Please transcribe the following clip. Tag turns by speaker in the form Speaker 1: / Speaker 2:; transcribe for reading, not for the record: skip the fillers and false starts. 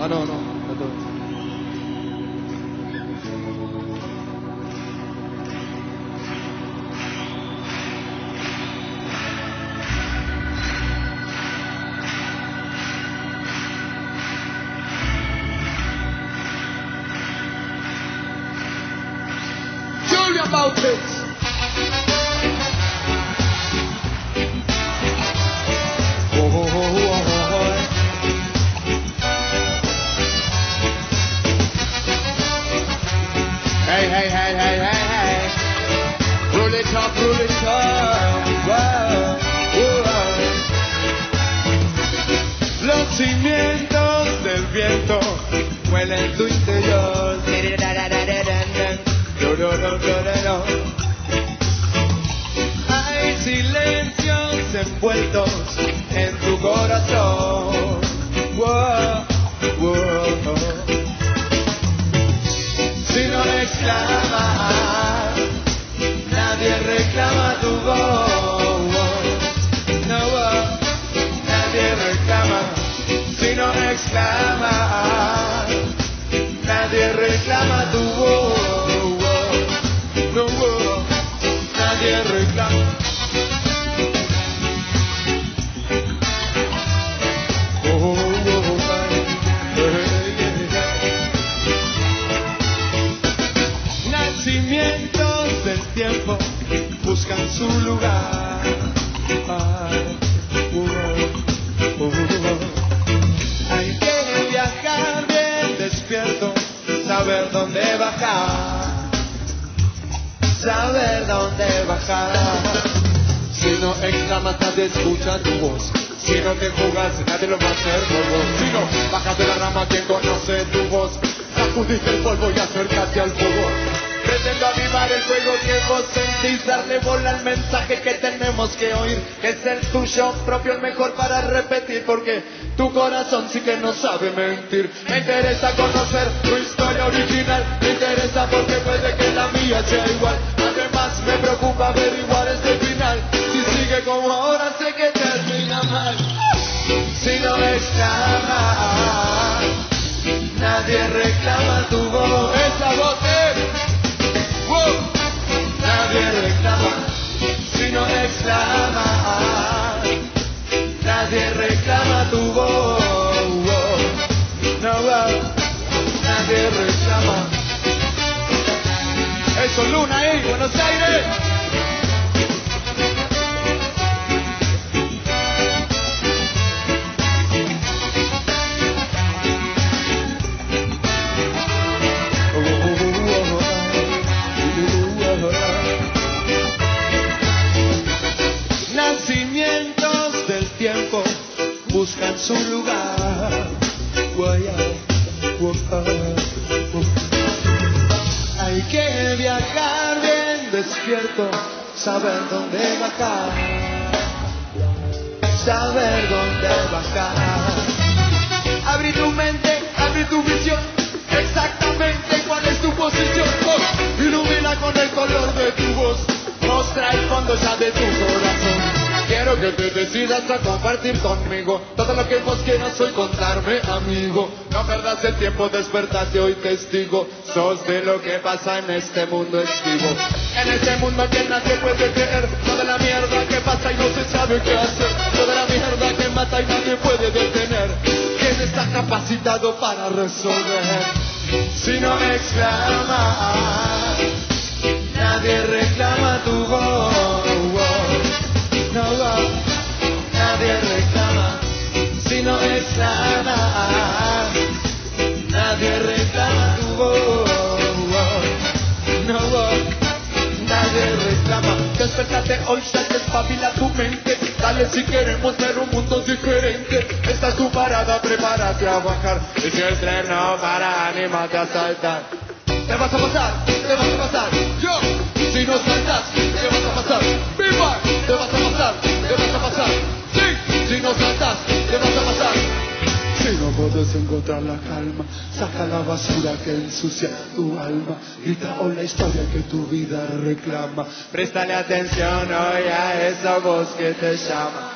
Speaker 1: Ah, no, todo. Julia Bautista. Hey, hey, hey, hey, hey, hey. Roll it up, roll it up. Wow, wow. Los cimientos del viento huelen tu interior. Hay silencios envueltos en tu corazón. Wow, wow. Si no exclamas, nadie reclama tu voz. No, nadie reclama. Si no exclamas, nadie reclama tu voz. No, nadie reclama. Nacimientos del tiempo buscan su lugar. Hay que viajar bien despierto, saber dónde bajar, saber dónde bajar. Si no exclamas, nadie escucha tu voz. Si no te jugas, nadie lo va a hacer por vos. Si no bajas de la rama, ¿quién conoce tu voz? Sacudiste el polvo y acércate al fuego. Pretendo avivar el fuego que vos sentís, darle bola al mensaje que tenemos que oír, que es el tuyo propio, el mejor para repetir, porque tu corazón sí que no sabe mentir. Me interesa conocer tu historia original, me interesa porque puede que la mía sea igual. Además me preocupa averiguar este final, si sigue como ahora sé que termina mal. Si no exclamas, nadie reclama tu voz. Esa voz es... Nadie reclama, si no exclama, nadie reclama tu voz. No, nadie reclama. Eso, Luna, Buenos Aires. Nacimientos del tiempo buscan su lugar. Hay que viajar bien despierto, saber dónde bajar, saber dónde bajar. Abrir tu mente, abrir tu visión, exactamente cuál es tu posición. Ilumina con el color de tu voz, mostra el fondo ya de tu corazón. Quiero que te decidas a compartir conmigo todo lo que vos quieras hoy contarme, amigo. No perdas el tiempo, despertate hoy testigo. Sos de lo que pasa en este mundo esquivo. En este mundo que nadie puede creer, toda la mierda que pasa y no se sabe qué hacer, toda la mierda que mata y nadie puede detener. ¿Quién está capacitado para resolver? Si no exclamas, nadie reclama tu voz. No, nadie reclama, si no exclama, nadie reclama tu voz. No, nadie reclama. Despertate hoy, ya despabila tu mente. Dale si queremos ver un mundo diferente. Esta es tu parada, prepárate a bajar. Y si el tren no para, anímate a saltar. Te vas a pasar, te vas a pasar. Yo, si no saltas, te vas a pasar. ¡Viva! Te vas a pasar, te vas a pasar. Sí, si no saltas, te vas a pasar. Si no puedes encontrar la calma, saca la basura que ensucia tu alma. Grita hoy la historia que tu vida reclama. Préstale atención hoy a esa voz que te llama.